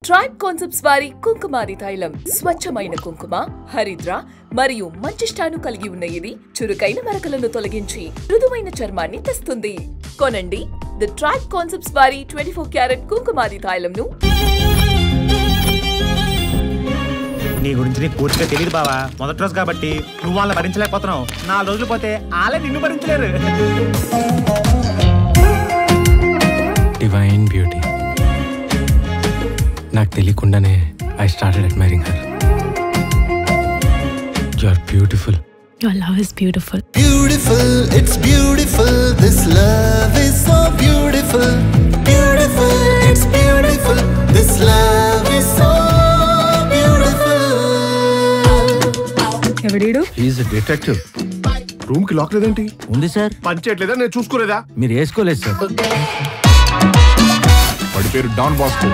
Tribe concepts వారి కుంకుమాది తైలం స్వచ్ఛమైన కుంకుమ, హరిద్ర మరియు మంచిష్టాను కలిగి ఉన్న ఇది చురుకైన మరకలను తొలగించి మృదువైన చర్మాన్ని తెస్తుంది. కొనండి ది ట్రైబ్ కాన్సెప్ట్స్ వారి 24 క్యారెట్ కుంకుమాది తైలంను. నీ గురించి నీకు పూర్తిగా తెలియదు బావా. మొదటి రోజు కాబట్టి నువ్వు వాళ్ళని భరించలేకపోతున్నావు. 4 రోజులు పోతే వాళ్ళే నిన్ను భరించలేరు. Divine beauty. నాకు తెలియకుండానే I started admiring her. You are beautiful. Your love is beautiful. Beautiful, it's beautiful. This love is so beautiful. Beautiful, it's beautiful. This love is so beautiful. ఎవడీడు? He is a detective. Room కి lock లేదేంటి? ఉంది sir. పని చేయట్లేదా? నేను చూసుకోలేదా? మీరు వేసుకోలేదు sir. వాడి పేరు డాన్ బాస్కో.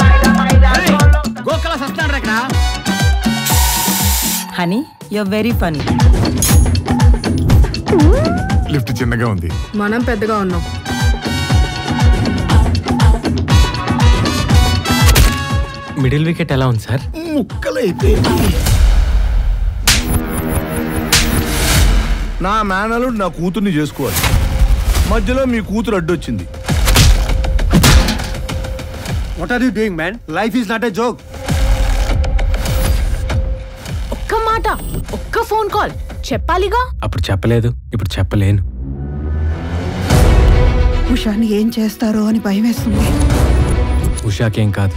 గోకల సస్తాడు రా. Honey, you're very funny. Lift చిన్నగా ఉంది. మనం పెద్దగా ఉన్నాం. మిడిల్ వికెట్ ఎలా ఉంది సార్? ముక్కలైపోయింది. నా మేనలుడు నా కూతుర్ని చేసుకోవాలి. మధ్యలో మీ కూతురు అడ్డొచ్చింది. What are you doing, man? Life is not a joke. ఒక్క మాట, ఒక్క ఫోన్ కాల్ చెప్పాలిగా. అప్పుడు చెప్పలేదు, ఇప్పుడు చెప్పలేను. ఉషాని ఏం చేస్తారో అని భయం వేస్తుంది. ఉషాకేం కాదు.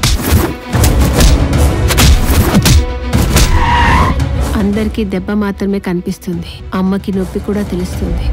అందరికీ దెబ్బ మాత్రమే కనిపిస్తుంది, అమ్మకి నొప్పి కూడా తెలుస్తుంది.